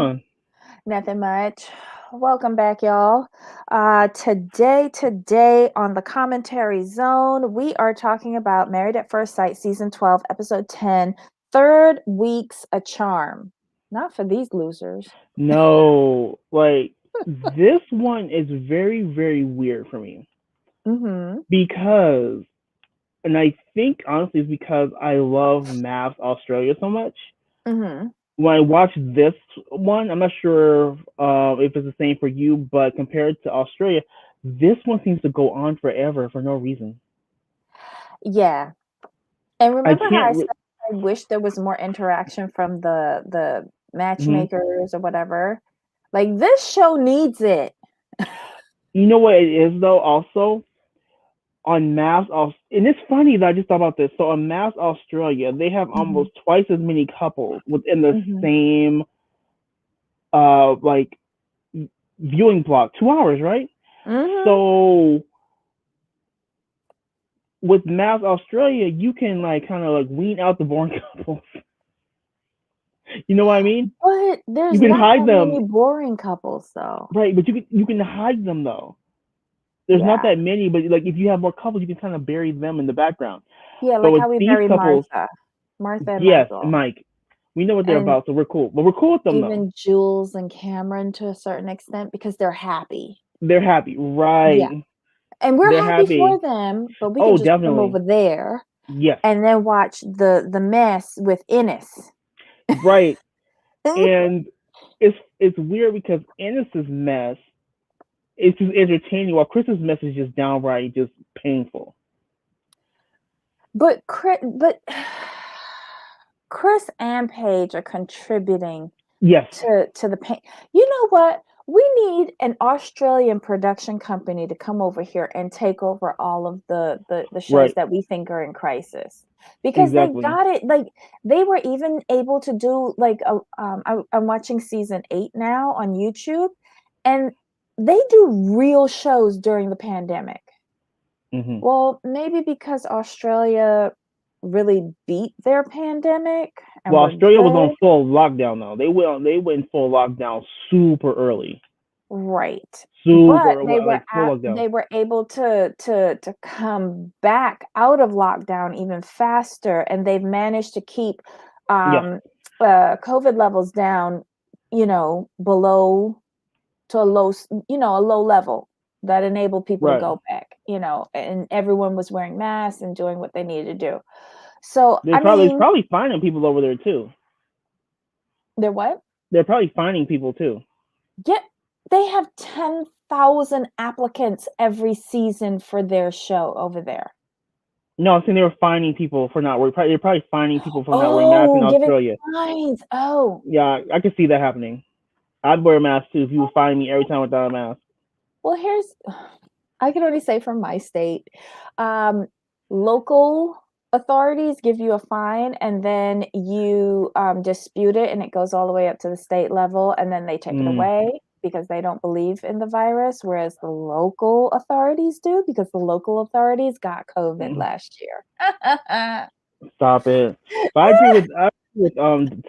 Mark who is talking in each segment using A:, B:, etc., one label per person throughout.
A: on?
B: Nothing much. Welcome back, y'all. Today on the commentary zone, we are talking about Married at First Sight, season 12, episode 10, Third Week's a Charm. Not for these losers.
A: No, like this one is very, very weird for me
B: Mm-hmm.
A: because, and I think honestly, it's because I love MAFS Australia so much.
B: Mm-hmm.
A: When I watch this one, I'm not sure if it's the same for you, but compared to Australia, this one seems to go on forever for no reason.
B: Yeah. And
A: I
B: remember how
A: can't.
B: I said I wish there was more interaction from the
A: Mhm.
B: matchmakers or whatever? Like this show needs it.
A: You know what it is though? Also, on Mass and it's funny that I just thought about this. So on Mass Australia, they have
B: Mm-hmm.
A: almost twice as many couples within the
B: Mm-hmm.
A: same like viewing block, 2 hours, right?
B: Mm-hmm.
A: So with Mass Australia, you can like kind of like wean out the boring couples. You know what I mean?
B: But
A: You
B: there's
A: can
B: not
A: hide
B: that
A: them,
B: many boring couples though.
A: right? But you can hide them though. There's not
B: Yeah.
A: that many, but like if you have more couples, you can kind of bury them in the background.
B: Yeah,
A: But
B: like
A: with
B: how we
A: these
B: bury
A: couples,
B: Martha. Martha and
A: yes,
B: Michael.
A: Mike, we know what they're
B: And
A: about, so we're cool. But we're cool with them though.
B: even Jules and Cameron to a certain extent because they're happy.
A: They're happy,
B: Yeah.
A: right?
B: And we're
A: They're
B: happy for
A: happy.
B: them, but we can
A: Oh,
B: just put them over
A: definitely.
B: there
A: Yes,
B: and then watch the mess with Ennis.
A: right. And it's weird because Ennis's mess is just entertaining, while Chris's mess is just downright just painful.
B: But Chris and Paige are contributing
A: Yes,
B: to the pain. You know what? We need an Australian production company to come over here and take over all of the shows
A: right.
B: that we think are in crisis because they
A: Exactly.
B: got it. Like they were even able to do like I'm watching season 8 now on YouTube, and they do real shows during the pandemic.
A: Hmm.
B: Well, maybe because Australia really beat their pandemic and
A: Well,
B: we're
A: Australia was on
B: good.
A: full lockdown though. They went full lockdown super early.
B: Right. But
A: Super like full lockdown.
B: they were able to come back out of lockdown even faster, and they've managed to keep
A: Yes.
B: um COVID levels down, below to a low level that enabled people to
A: Right.
B: go back, and everyone was wearing masks and doing what they needed to do. So,
A: They're
B: I
A: probably
B: mean,
A: probably finding people over there too.
B: they're what?
A: They're probably finding people too.
B: Yeah, they have 10,000 applicants every season for their show over there.
A: No, I'm saying they were finding people for not wearing. They're probably finding people for not wearing masks in
B: Oh, giving
A: Australia.
B: fines. Oh,
A: Yeah, I could see that happening. I'd wear a mask too if you would find me every time without a mask.
B: well, I can only say from my state, um, local authorities give you a fine and then you dispute it and it goes all the way up to the state level and then they take it
A: Mm.
B: away because they don't believe in the virus, whereas the local authorities do because the local authorities got COVID
A: Mm.
B: last year.
A: Stop it. But I agree with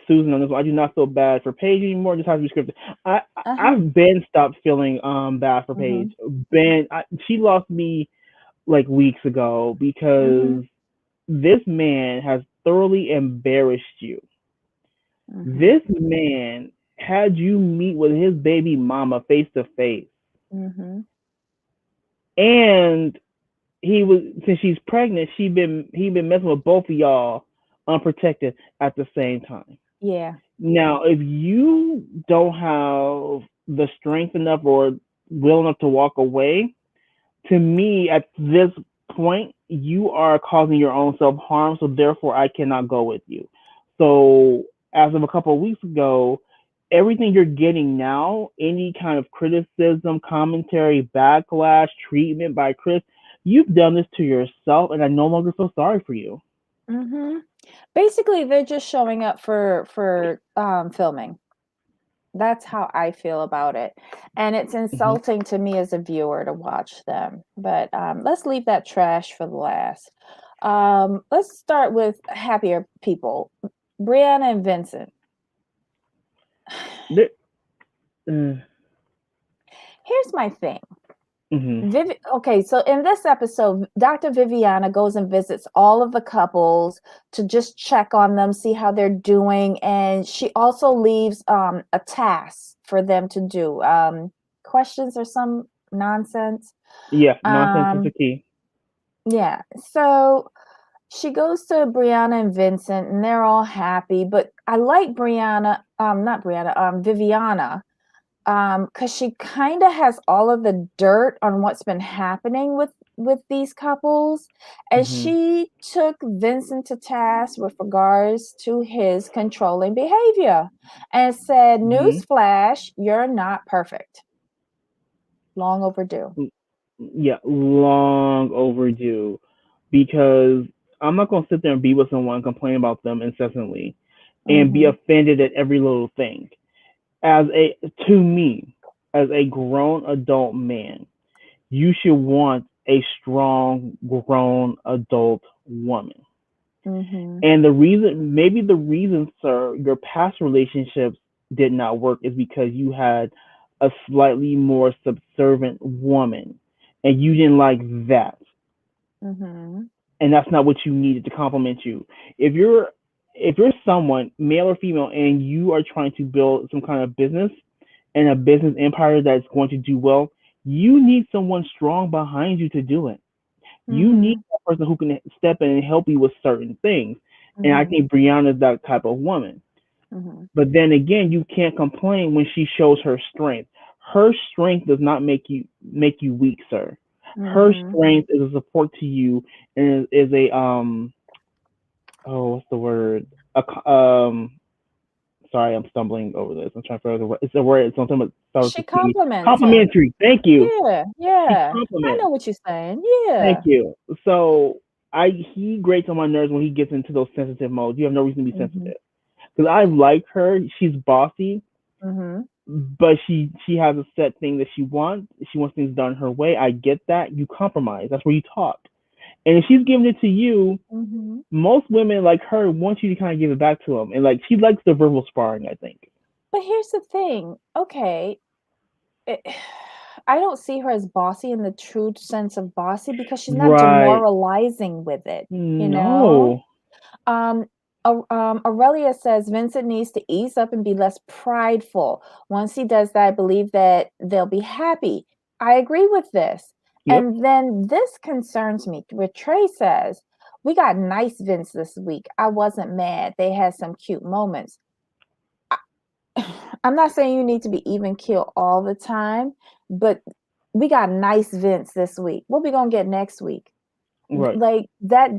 A: Susan on this one. I do not feel bad for Paige anymore. It just has to be scripted.
B: Uh-huh.
A: I've been stopped feeling bad for
B: Mm-hmm.
A: Paige. She lost me like weeks ago
B: Mm-hmm.
A: because this man has thoroughly embarrassed you.
B: Mm-hmm.
A: This man had you meet with his baby mama face to face,
B: Mm-hmm.
A: and he was since she's pregnant, he been messing with both of y'all unprotected at the same time.
B: Yeah.
A: Now, if you don't have the strength enough or will enough to walk away, to me at this point, you are causing your own self harm. So therefore, I cannot go with you. So as of a couple of weeks ago, everything you're getting now, any kind of criticism, commentary, backlash, treatment by Chris, you've done this to yourself, and I no longer feel sorry for you.
B: Mm-hmm. Basically, they're just showing up for filming. That's how I feel about it. And it's
A: Mm-hmm.
B: insulting to me as a viewer to watch them. But let's leave that trash for the last. Let's start with happier people. Brianna and Vincent.
A: Mm,
B: Here's my thing.
A: mhm.
B: Okay, so in this episode, Dr. Viviana goes and visits all of the couples to just check on them, see how they're doing, and she also leaves a task for them to do. Questions or some nonsense.
A: Yeah, nonsense is the
B: Um,
A: key.
B: yeah, so she goes to Brianna and Vincent, and they're all happy. But I like not Brianna, Viviana, because she kind of has all of the dirt on what's been happening with these couples, and
A: Mhm.
B: she took Vincent to task with regards to his controlling behavior, and said,
A: Mhm.
B: "Newsflash, you're not perfect. Long overdue."
A: Yeah, long overdue. Because I'm not gonna sit there and be with someone and complain about them incessantly and be
B: Mm-hmm.
A: offended at every little thing. As a To me, as a grown adult man, you should want a strong grown adult woman.
B: Mm-hmm.
A: And maybe the reason, sir, your past relationships did not work is because you had a slightly more subservient woman and you didn't like that.
B: Mm-hmm.
A: And that's not what you needed to complement you. If you're if you're someone, male or female, and you are trying to build some kind of business and a business empire that's going to do well, you need someone strong behind you to do it. You need
B: Mm-hmm.
A: a person who can step in and help you with certain things. And I
B: Mm-hmm.
A: think Brianna's that type of woman.
B: Mm-hmm.
A: But then again, you can't complain when she shows her strength. Her strength does not make you weak, sir. Her
B: Mm-hmm.
A: strength is a support to you and is a what's the word? Sorry, I'm stumbling over this. I'm trying to figure out the word. It's a word. It's something that starts
B: She
A: with C.
B: compliments him.
A: Complimentary. Thank you.
B: Yeah,
A: She
B: yeah. I
A: compliments.
B: know what you're saying.
A: Thank
B: Yeah.
A: you. So he grates on my nerves when he gets into those sensitive modes. You have no reason to be
B: Mm-hmm.
A: sensitive because I like her. She's bossy,
B: Mm-hmm.
A: but she has a set thing that she wants. She wants things done her way. I get that. You compromise. That's where you talk. And if she's giving it to you,
B: Mm-hmm.
A: most women like her want you to kind of give it back to them, and like she likes the verbal sparring. I think.
B: But here's the thing. Okay, it, I don't see her as bossy in the true sense of bossy because she's not
A: Right.
B: demoralizing with it, you know?
A: No.
B: Um, Aurelia says Vincent needs to ease up and be less prideful. Once he does that, I believe that they'll be happy. I agree with this.
A: Yep.
B: And then this concerns me, where Trey says, "We got nice Vince this week. I wasn't mad. They had some cute moments." I'm not saying you need to be even keel all the time, but we got nice Vince this week. What we gonna get next week?
A: Right.
B: Like that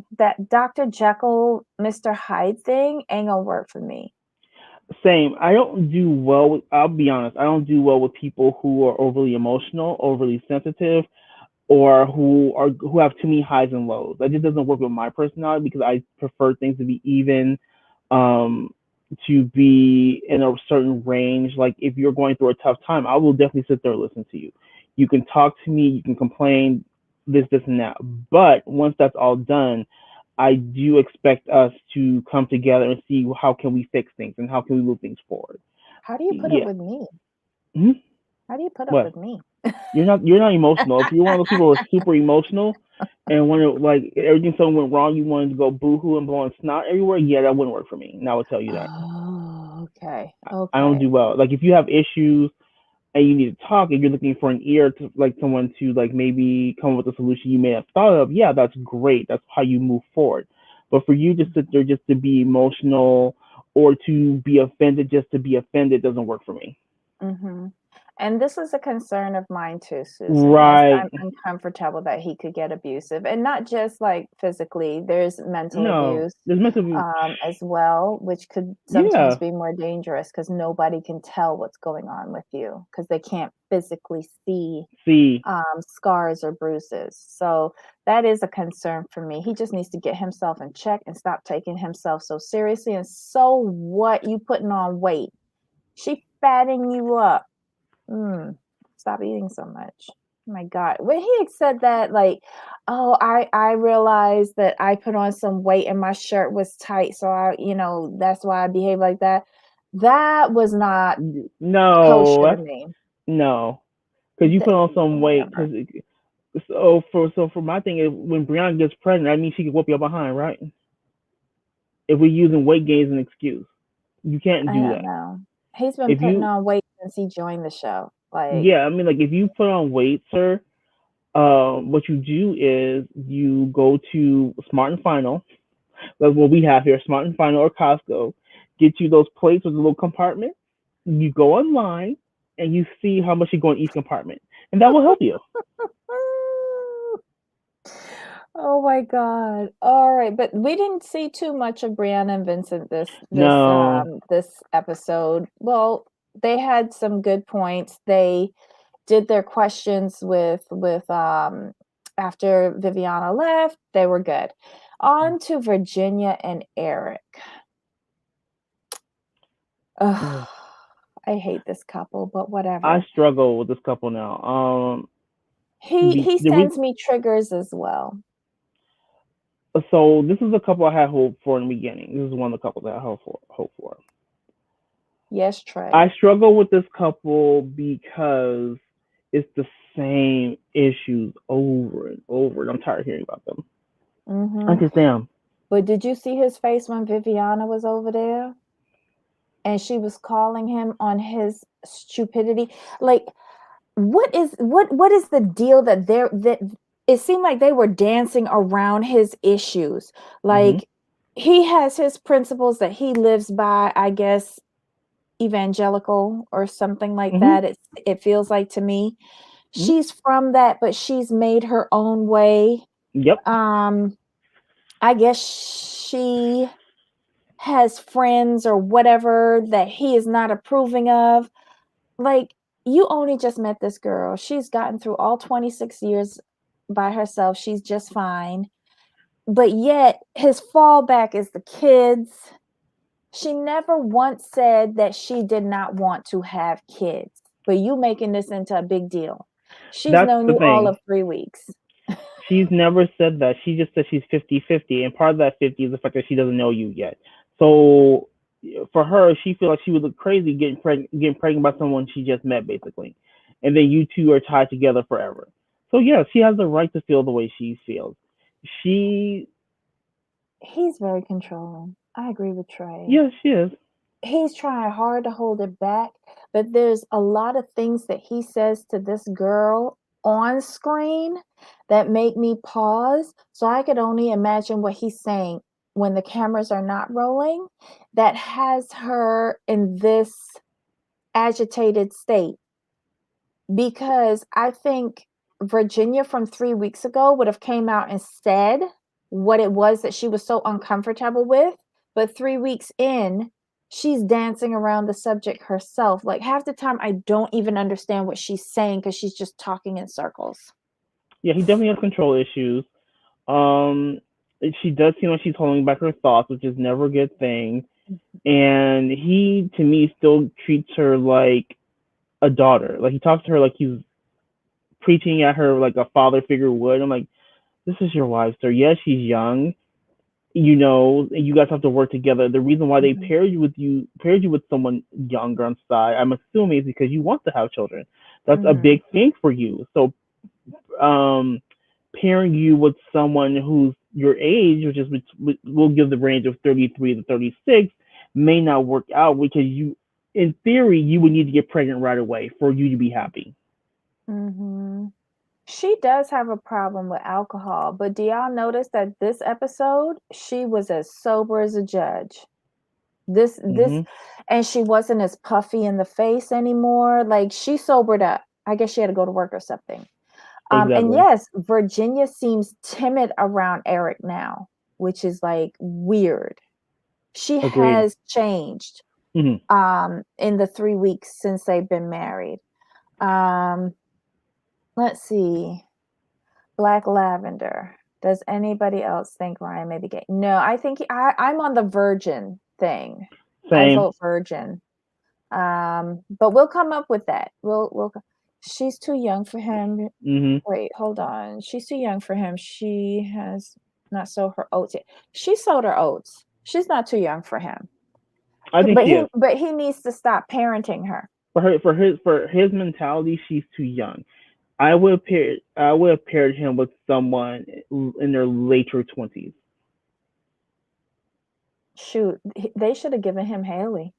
B: Dr. Jekyll, Mr. Hyde thing ain't gonna work for me.
A: Same. I don't do well with. I'll be honest. I don't do well with people who are overly emotional, overly sensitive, or who have too many highs and lows. That just doesn't work with my personality because I prefer things to be even, um, to be in a certain range. Like if you're going through a tough time, I will definitely sit there and listen to you. You can talk to me, you can complain, this, and that. But once that's all done, I do expect us to come together and see how can we fix things and how can we move things forward.
B: How do you put up
A: Yeah.
B: with me?
A: Hmm.
B: How do you put up
A: What?
B: with me?
A: You're not emotional. If you're one of those people who are super emotional and when like everything something went wrong, you wanted to go boohoo and blowing snot everywhere. Yeah, that wouldn't work for me. And I will tell you that.
B: Oh, okay.
A: I don't
B: Okay.
A: do well. Like if you have issues and you need to talk and you're looking for an ear to like someone to like maybe come up with a solution you may have thought of, yeah, that's great. That's how you move forward. But for you to sit there just to be emotional or to be offended just to be offended doesn't work for me.
B: Mm-hmm. And this is a concern of mine too, Susan. Yes,
A: Right.
B: I'm uncomfortable that he could get abusive, and not just like physically. There's mental
A: No.
B: abuse
A: There's meant to be.
B: as well, which could sometimes
A: Yeah.
B: be more dangerous because nobody can tell what's going on with you because they can't physically see
A: See.
B: scars or bruises. So that is a concern for me. He just needs to get himself in check and stop taking himself so seriously. And so what? You putting on weight? She fatting you up. Stop eating so much. Oh my God. When he had said that, like, oh, I realized that I put on some weight and my shirt was tight. So that's why I behave like that. That was not kosher to
A: No,
B: me.
A: no, because you put on some weight.
B: Whatever.
A: Because for my thing is when Brianna gets pregnant, that means she can whoop your behind, right? If we're using weight gain as an excuse, you can't
B: I
A: do
B: don't
A: that.
B: know. He's been
A: If
B: putting
A: you,
B: on weight since he joined the show. Like,
A: yeah, I mean, like if you put on weight, sir, what you do is you go to Smart and Final. That's what we have here, Smart and Final or Costco. Get you those plates with a little compartment. You go online and you see how much you go in each compartment, and that will help you.
B: oh my God. All right, but we didn't see too much of Brianna and Vincent
A: No.
B: this episode. Well, they had some good points. They did their questions with after Viviana left, they were good. On to Virginia and Eric. Ugh, I hate this couple, but
A: I
B: whatever.
A: struggle with this couple now.
B: He
A: The
B: sends me triggers as well.
A: so this is a couple I had hope for in the beginning. This is one of the couples that I had hope for.
B: Yes, Trey.
A: I struggle with this couple because it's the same issues over and over, and I'm tired of hearing about them. I
B: Mm-hmm.
A: just am.
B: But did you see his face when Viviana was over there? And she was calling him on his stupidity. Like, what is the deal that it seemed like they were dancing around his issues.
A: Hmm.
B: Like, he has his principles that he lives by, I guess, evangelical or something like
A: Hmm.
B: that. It feels like to me.
A: Hmm.
B: She's from that, but she's made her own way.
A: Yep.
B: Um, I guess she has friends or whatever that he is not approving of. Like, you only just met this girl. She's gotten through all 26 years by herself. She's just fine. But yet, his fallback is the kids. She never once said that she did not want to have kids, but you making this into a big deal. She's
A: That's
B: known
A: the
B: you all
A: thing.
B: of 3 weeks.
A: She's never said that. She just said she's 50-50, and part of that 50 is the fact that she doesn't know you yet. So for her, she feels like she would look crazy getting pregnant by someone she just met, basically, and then you two are tied together forever. So yeah, she has the right to feel the way she feels. She,
B: He's very controlling. I agree with Trey.
A: yeah, she is.
B: He's trying hard to hold it back, but there's a lot of things that he says to this girl on screen that make me pause. So I could only imagine what he's saying when the cameras are not rolling, that has her in this agitated state. Because I think Virginia from 3 weeks ago would have came out and said what it was that she was so uncomfortable with, but 3 weeks in, she's dancing around the subject herself. Like, half the time I don't even understand what she's saying because she's just talking in circles.
A: Yeah, he definitely has control issues. Um, she does seem like she's holding back her thoughts, which is never a good thing. And he, to me, still treats her like a daughter. Like he talks to her like he's preaching at her like a father figure would. I'm like, this is your wife, sir. Yes, she's young, and you guys have to work together. The reason why they
B: Mhm.
A: paired you with someone younger on side, I'm assuming, is because you want to have children. That's a
B: Mhm.
A: big thing for you. So, um, pairing you with someone who's your age, which is we'll give the range of 33 to 36, may not work out because in theory, you would need to get pregnant right away for you to be happy.
B: Mhm. She does have a problem with alcohol, but do y'all notice that this episode she was as sober as a judge? This
A: Hmm.
B: and she wasn't as puffy in the face anymore. Like, she sobered up. I guess she had to go to work or something. And
A: Exactly.
B: yes, Virginia seems timid around Eric now, which is like weird. She
A: Agreed.
B: has changed
A: Hmm.
B: in the 3 weeks since they've been married. Um, let's see. Black Lavender. Does anybody else think Ryan may be gay? No, I think I'm on the virgin thing. I
A: Same.
B: vote virgin. But we'll come up with that. She's too young for him.
A: Hmm.
B: Wait, hold on. She's too young for him. She has not sold her oats yet. She sold her oats. She's not too young for him.
A: I think she is.
B: But he needs to stop parenting her.
A: For his mentality, she's too young. I would have paired him with someone in their later 20s.
B: Shoot, they should have given him Haley.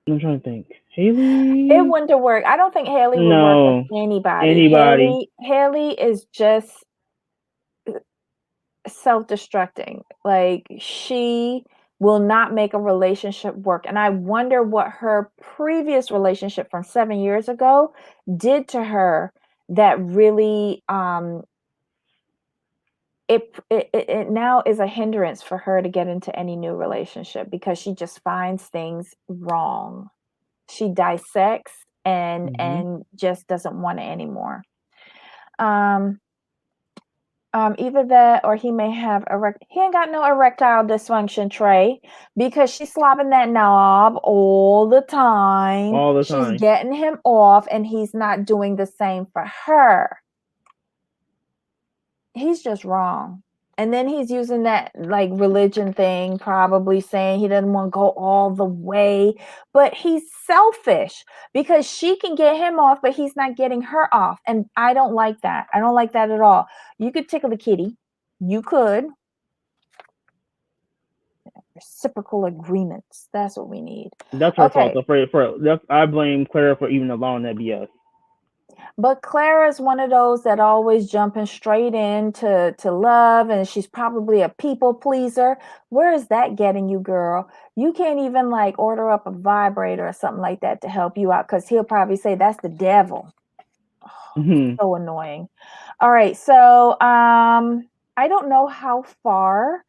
A: I'm trying to think.
B: It
A: Haley?
B: wouldn't have worked. I don't think Haley would work with
A: No.
B: anybody.
A: Anybody.
B: Haley is just self-destructing. Like, she will not make a relationship work. And I wonder what her previous relationship from 7 years ago did to her that really it now is a hindrance for her to get into any new relationship because she just finds things wrong. She dissects and just doesn't want it anymore. Either that or he may have he ain't got no erectile dysfunction, Trey, because she's slobbing that knob all the time.
A: All the
B: She's
A: time.
B: getting him off and he's not doing the same for her. He's just wrong. And then he's using that like religion thing, probably saying he doesn't want to go all the way, but he's selfish because she can get him off, but he's not getting her off. And I don't like that. I don't like that at all. You could tickle the kitty. You could. Reciprocal agreements. That's what we need.
A: That's her fault. I blame Clara for even allowing that BS.
B: But Clara's one of those that always jumping straight into love, and she's probably a people pleaser. Where is that getting you, girl? You can't even like order up a vibrator or something like that to help you out because he'll probably say that's the devil. Oh, so annoying. All right, so I don't know how far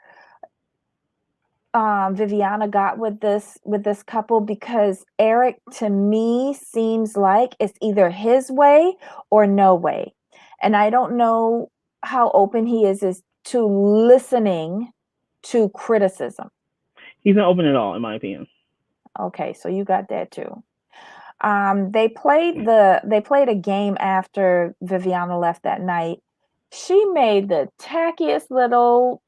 B: Viviana got with this couple because Eric to me seems like it's either his way or no way. And I don't know how open he is to listening to criticism.
A: He's not open at all, in my opinion.
B: Okay, so you got that too. They played a game after Viviana left that night. She made the tackiest little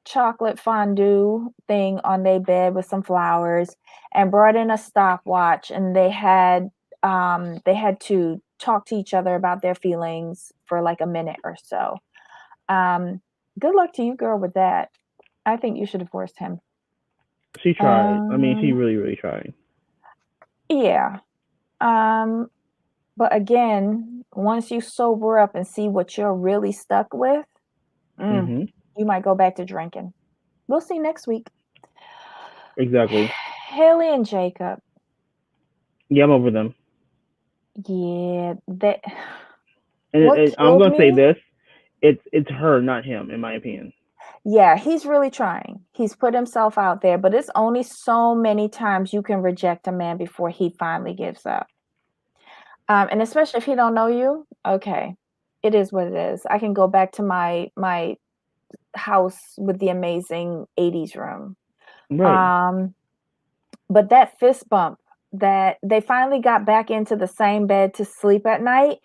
B: chocolate fondue thing on their bed with some flowers and brought in a stopwatch, and they had to talk to each other about their feelings for like a minute or so. Good luck to you, girl, with that. I think you should have forced him.
A: She tried. I mean, she really, really tried.
B: Yeah. But again, once you sober up and see what you're really stuck with, you might go back to drinking. We'll see next week.
A: Exactly.
B: Haley and Jacob.
A: Yeah, I'm over them.
B: Yeah, that.
A: And I'm gonna say this: it's her, not him, in my opinion.
B: Yeah, he's really trying. He's put himself out there, but it's only so many times you can reject a man before he finally gives up. And especially if he don't know you, okay, it is what it is. I can go back to my house with the amazing 80s room.
A: Right.
B: But that fist bump that they finally got back into the same bed to sleep at night,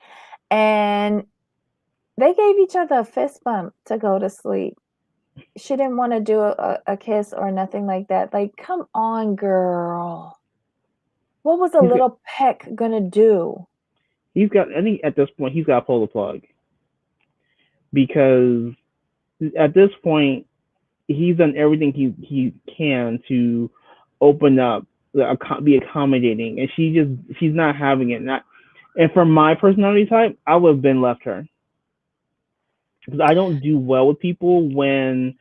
B: and they gave each other a fist bump to go to sleep. She didn't want to do a kiss or nothing like that. Like, come on, girl. What was a little peck gonna do?
A: I think at this point, he's got to pull the plug. Because at this point, he's done everything he can to open up, be accommodating, and she's not having it. And for my personality type, I would have been left her because I don't do well with people when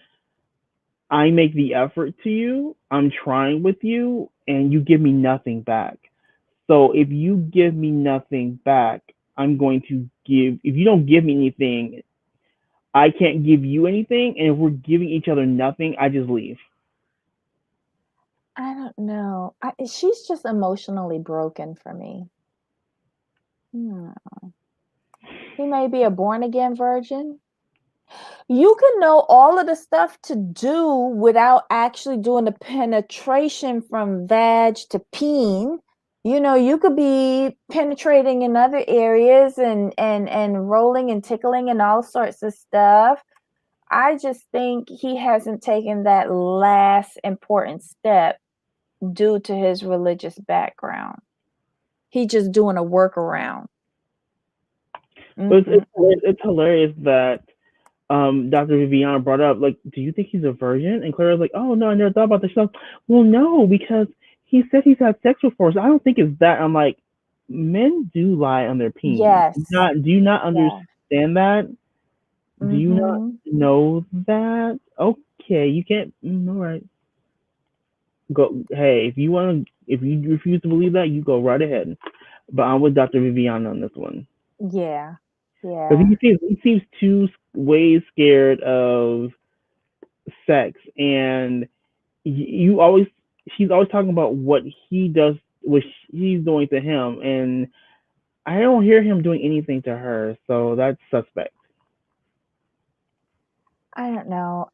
A: I make the effort to you, I'm trying with you, and you give me nothing back. So if you give me nothing back, I'm going to give. If you don't give me anything, I can't give you anything, and if we're giving each other nothing, I just leave.
B: I don't know. She's just emotionally broken for me. He may be a born again virgin. You can know all of the stuff to do without actually doing the penetration from vag to peen. You know, you could be penetrating in other areas and rolling and tickling and all sorts of stuff. I just think he hasn't taken that last important step due to his religious background. He just doing a workaround.
A: But
B: Mm-mm.
A: it's hilarious that Dr. Viviana brought up, like, do you think he's a virgin? And Claire was like, oh no, I never thought about this. She's like, well, no, because he said he's had sex before, so I don't think it's that. I'm like, men do lie on their peens.
B: Yes.
A: Do you not
B: Yeah.
A: understand that? Do you not
B: Mm-hmm.
A: know that? Okay, you can't. All right, go. Hey, if you refuse to believe that, you go right ahead. But I'm with Dr. Viviana on this one
B: Yeah.
A: because
B: Yeah.
A: he seems too way scared of sex, and you always she's always talking about what he does, what he's doing to him, and I don't hear him doing anything to her, so that's suspect.
B: I don't know.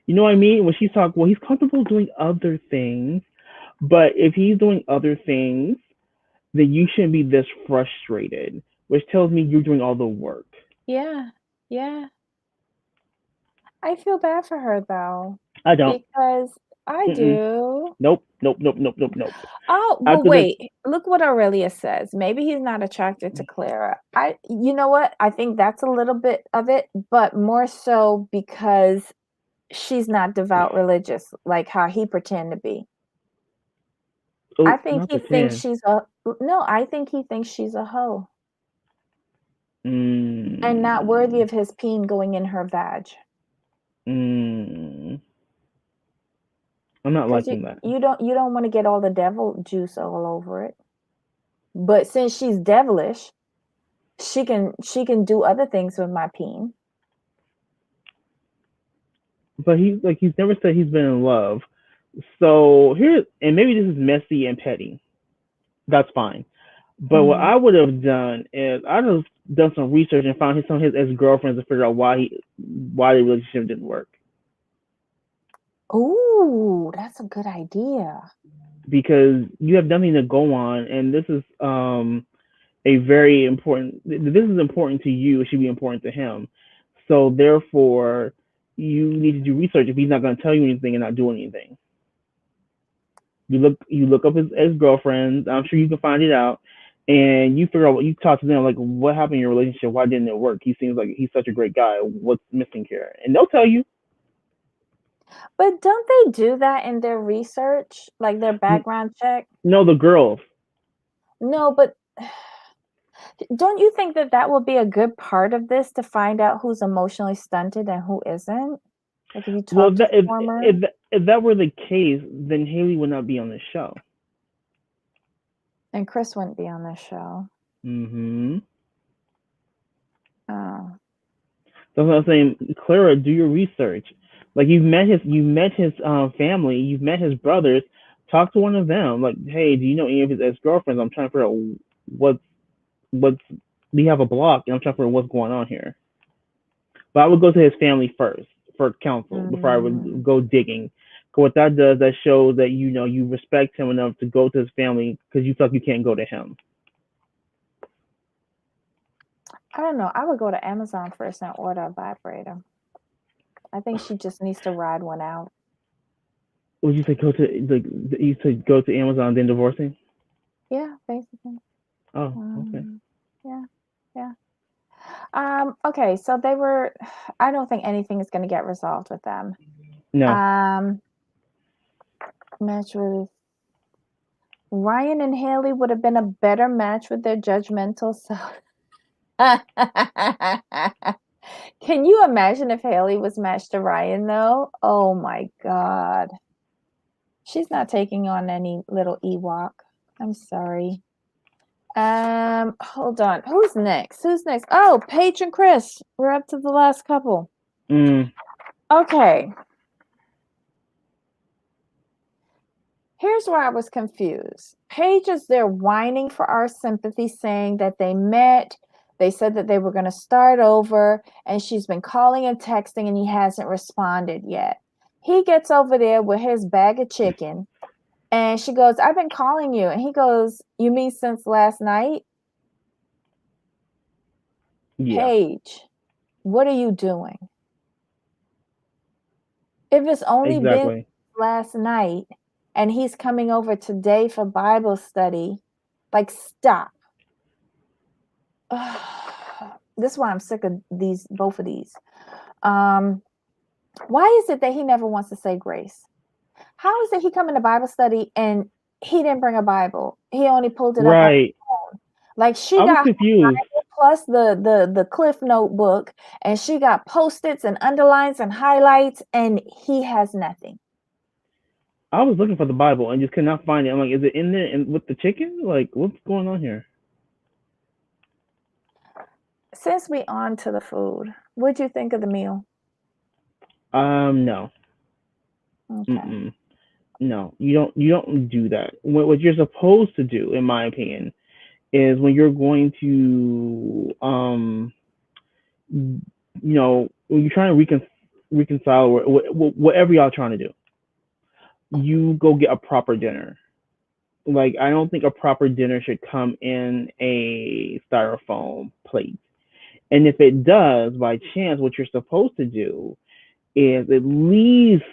A: You know what I mean? When she's talking, well, he's comfortable doing other things, but if he's doing other things, then you shouldn't be this frustrated, which tells me you're doing all the work.
B: Yeah. Yeah. I feel bad for her though,
A: I don't.
B: because I
A: Mm-mm.
B: do.
A: Nope. Nope. Nope. Nope. Nope. Nope.
B: Oh, well,
A: After this,
B: wait. Look what Aurelia says. Maybe he's not attracted to Clara. You know what? I think that's a little bit of it, but more so because she's not devout religious like how he pretend to be. I
A: oh,
B: think
A: not
B: he thinks
A: pretend.
B: she's a no, I think he thinks she's a hoe and not worthy
A: Mm,
B: of his peen going in her vag.
A: mm, I'm not
B: Because
A: liking that.
B: you don't want to get all the devil juice all over it. But since she's devilish, she can do other things with my peen.
A: But he's never said he's been in love. So here, and maybe this is messy and petty. That's fine. But what
B: Mm.
A: I would have done is I'd have done some research and found some of his ex girlfriends to figure out why the relationship didn't work.
B: Ooh, that's a good idea.
A: Because you have nothing to go on, and this is a very important. This is important to you. It should be important to him. So therefore, you need to do research if he's not going to tell you anything and not do anything. You look up his ex girlfriends. I'm sure you can find it out, and you figure out what you talk to them like what happened in your relationship. Why didn't it work? He seems like he's such a great guy. What's missing here? And they'll tell you.
B: But don't they do that in their research, like their background check?
A: No, the girls.
B: No, but don't you think that that will be a good part of this to find out who's emotionally stunted and who isn't? Like if you
A: Well,
B: talk to former
A: if that were the case, then Haley would not be on this show.
B: and Chris wouldn't be on this show.
A: Mm-hmm.
B: Oh.
A: That's what I'm saying. Clara, do your research. Like you met his family, you've met his brothers. Talk to one of them. Like, hey, do you know any of his ex girlfriends? I'm trying to figure out what's what's. We have a block, and I'm trying to figure out what's going on here. But I would go to his family first for counsel before I would
B: Mm.
A: go digging. What that does, that shows that you know you respect him enough to go to his family because you feel like you can't go to him.
B: I don't know. I would go to Amazon first and order a vibrator. I think she just needs to ride one out.
A: Would you say go to like you said go to Amazon then divorcing?
B: Yeah, basically.
A: Oh, okay.
B: Um, yeah, yeah. Okay, so they were I don't think anything is gonna get resolved with them.
A: No.
B: Um, match with Ryan and Haley would have been a better match with their judgmental self. Can you imagine if Haley was matched to Ryan though? Oh my god. She's not taking on any little Ewok. I'm sorry. Hold on. Who's next? Who's next? Oh, Paige and Chris. We're up to the last couple.
A: Mm.
B: Okay. Here's where I was confused. Paige is there whining for our sympathy, saying that they met. They said that they were going to start over, and she's been calling and texting, and he hasn't responded yet. He gets over there with his bag of chicken, and she goes, I've been calling you. And he goes, you mean since last night?
A: Yeah.
B: Paige. what are you doing? If it's only been
A: Exactly.
B: last night and he's coming over today for Bible study, like, stop. This is why I'm sick of both of these. Why is it that he never wants to say grace? How is it he come into Bible study and he didn't bring a Bible? He only pulled it up on
A: Right.
B: his phone. Like, she
A: I was
B: got her
A: confused.
B: Bible plus the Cliff Notebook, and she got post-its and underlines and highlights, and he has nothing.
A: I was looking for the Bible and just could not find it. I'm like, is it in there and with the chicken? Like, what's going on here?
B: Since we on to the food, what'd you think of the meal?
A: No.
B: Okay.
A: Mm-mm. No, you don't do that. What you're supposed to do, in my opinion, is when you're going to when you're trying to reconcile or whatever y'all trying to do, you go get a proper dinner. Like, I don't think a proper dinner should come in a styrofoam plate. And if it does, by chance, what you're supposed to do is at least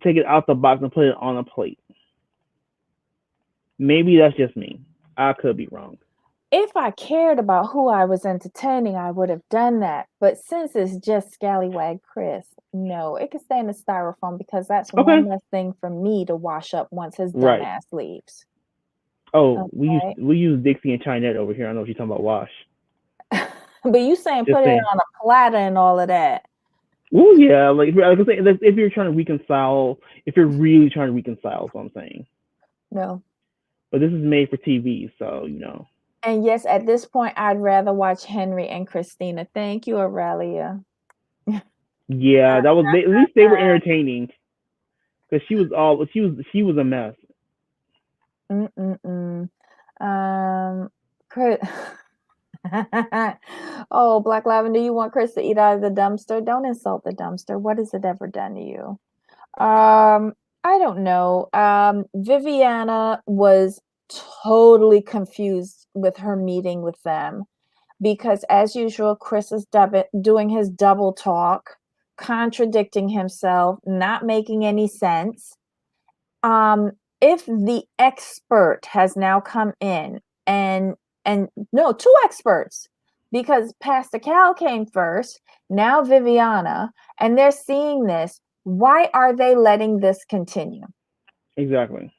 A: take it out the box and put it on a plate. Maybe that's just me. I could be wrong.
B: If I cared about who I was entertaining, I would have done that. But since it's just Scallywag Chris, no, it can stay in the styrofoam because that's one
A: Okay.
B: less thing for me to wash up once his dumb
A: Right.
B: ass leaves.
A: Oh,
B: Okay.
A: we use Dixie and Chinette over here. I know what you're talking about. Wash.
B: But you saying
A: Just
B: put it
A: saying.
B: on a platter and all of that.
A: Oh yeah, like I say, if you're trying to reconcile, if you're really trying to reconcile, is what I'm saying.
B: No.
A: But this is made for TV, so you know.
B: And yes, at this point, I'd rather watch Henry and Christina. Thank you, Aurelia.
A: Yeah, that was at least they were entertaining because she was a mess.
B: Mm-mm-mm. Chris. Oh, Black Lavender, you want Chris to eat out of the dumpster? Don't insult the dumpster. What has it ever done to you? I don't know. Viviana was totally confused with her meeting with them because, as usual, Chris is doing his double talk, contradicting himself, not making any sense. If the expert has now come in and no, two experts, because Pastor Cal came first, now Viviana, and they're seeing this, why are they letting this continue?
A: Exactly.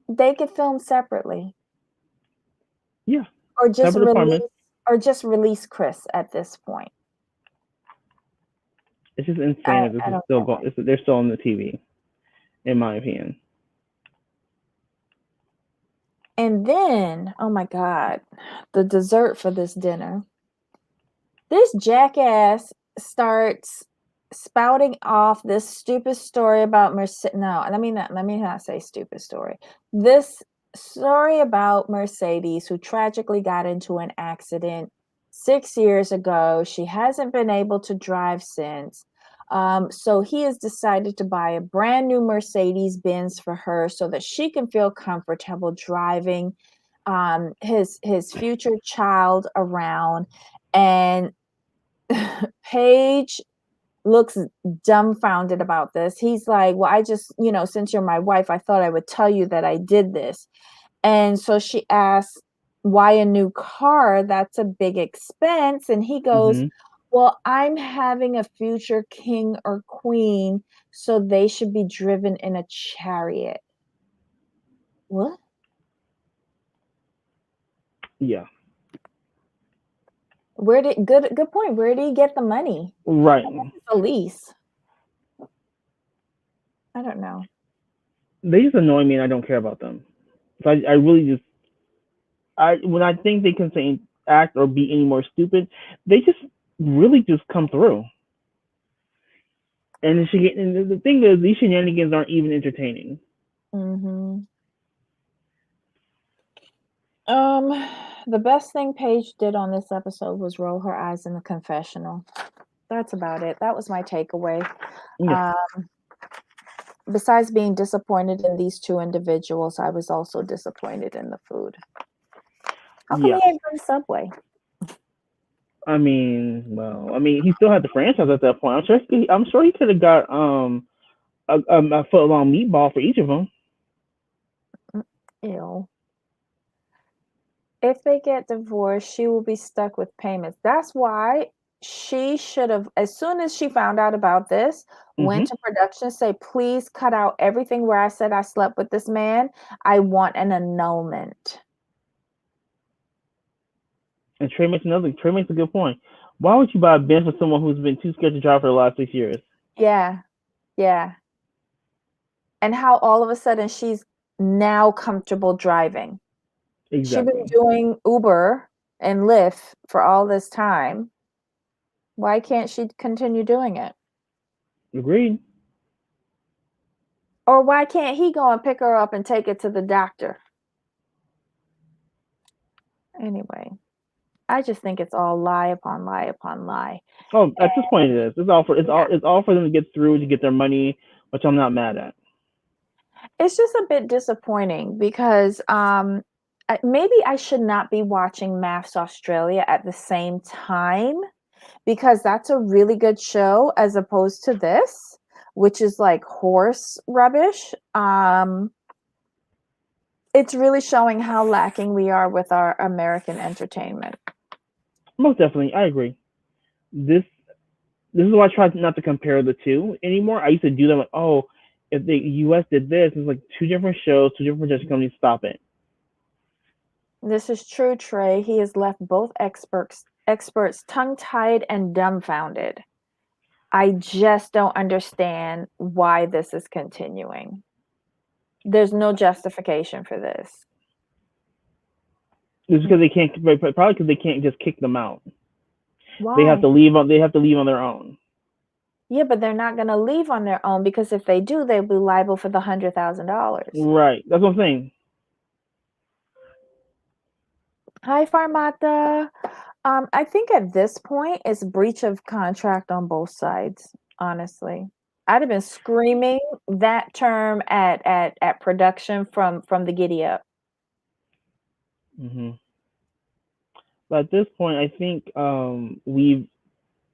B: They could film separately
A: Yeah.
B: or just
A: Separate
B: release
A: departments.
B: Chris at this point.
A: It's just insane
B: I,
A: that this
B: I
A: is
B: don't
A: still
B: get
A: going. They're still on the TV, in my opinion.
B: And then, oh my God, the dessert for this dinner. This jackass starts spouting off this stupid story about Mercedes. No, let me not say stupid story. This story about Mercedes, who tragically got into an accident 6 years ago. She hasn't been able to drive since. So he has decided to buy a brand new Mercedes Benz for her so that she can feel comfortable driving his future child around. And Paige looks dumbfounded about this. He's like, well, I just, since you're my wife, I thought I would tell you that I did this. And so she asks, why a new car? That's a big expense. And he goes,
A: Hmm.
B: well, I'm having a future king or queen, so they should be driven in a chariot. What?
A: Yeah.
B: Where did good point. Where did he get the money?
A: Right.
B: The lease. I don't know.
A: They just annoy me, and I don't care about them. So I really just when I think they can say act or be any more stupid, they just really just come through. And the thing is, these shenanigans aren't even entertaining.
B: Mm-hmm. The best thing Paige did on this episode was roll her eyes in the confessional. That's about it. That was my takeaway.
A: Yeah.
B: Um, besides being disappointed in these two individuals, I was also disappointed in the food. How come
A: Yeah.
B: he ain't bring Subway?
A: I mean, well, I mean, he still had the franchise at that point. I'm sure he could have got a foot long meatball for each of them.
B: Ew. If they get divorced, she will be stuck with payments. That's why she should have, as soon as she found out about this, went
A: Hmm.
B: to production, say, please cut out everything where I said I slept with this man. I want an annulment.
A: And Trey makes a good point. Why would you buy a Benz for someone who's been too scared to drive for the last 6 years?
B: Yeah, yeah. And how all of a sudden she's now comfortable driving. She's been
A: Exactly.
B: doing Uber and Lyft for all this time. Why can't she continue doing it?
A: Agreed.
B: Or why can't he go and pick her up and take it to the doctor? Anyway, I just think it's all lie upon lie upon lie.
A: Oh,
B: And
A: at this point it is. It's all for them to get through to get their money, which I'm not mad at.
B: it's just a bit disappointing because maybe I should not be watching MAFS Australia at the same time because that's a really good show as opposed to this, which is like horse rubbish. It's really showing how lacking we are with our American entertainment.
A: Most definitely, I agree. This this is why I try not to compare the two anymore. I used to do that like, oh, if the U.S. did this, it's like two different shows, two different production companies. Stop it.
B: This is true, Trey. He has left both experts tongue-tied and dumbfounded. I just don't understand why this is continuing. There's no justification for this.
A: It's because they can't, probably because they can't just kick them out. They have
B: Why?
A: to leave on. They have to leave on their own.
B: Yeah, but they're not going to leave on their own because if they do, they'll be liable for the $100,000.
A: Right. That's what I'm saying.
B: Hi, Farmata. I think at this point it's breach of contract on both sides. Honestly, I'd have been screaming that term at production from the giddy up.
A: Hmm. But at this point, I think we've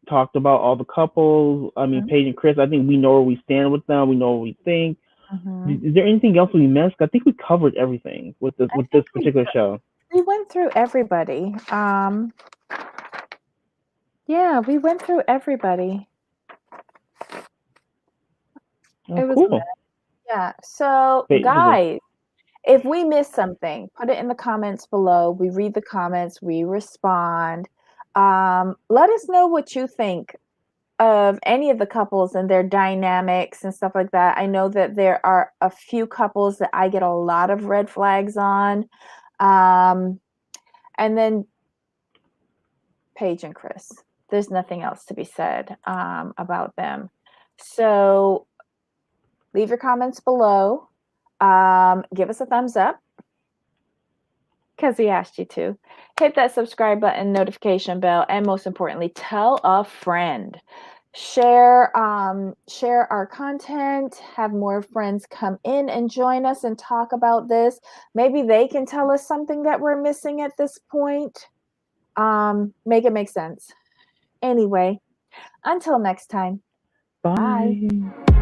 A: talked about all the couples. I mean,
B: Mhm,
A: Paige and Chris. I think we know where we stand with them. We know what we think.
B: mhm.
A: Is there anything else we missed? I think we covered everything with
B: I
A: this
B: think
A: particular show.
B: we went through everybody. Yeah, we went through everybody.
A: Oh,
B: It was a mess.
A: cool.
B: Yeah. So,
A: Paige,
B: guys, if we missed something, put it in the comments below. We read the comments, we respond. Let us know what you think of any of the couples and their dynamics and stuff like that. I know that there are a few couples that I get a lot of red flags on. And then Paige and Chris. There's nothing else to be said about them. So leave your comments below. Give us a thumbs up because we asked you to. Hit that subscribe button, notification bell, and most importantly, tell a friend. Share our content, have more friends come in and join us and talk about this. Maybe they can tell us something that we're missing at this point. Make it make sense. Anyway, until next time. Bye.
A: bye.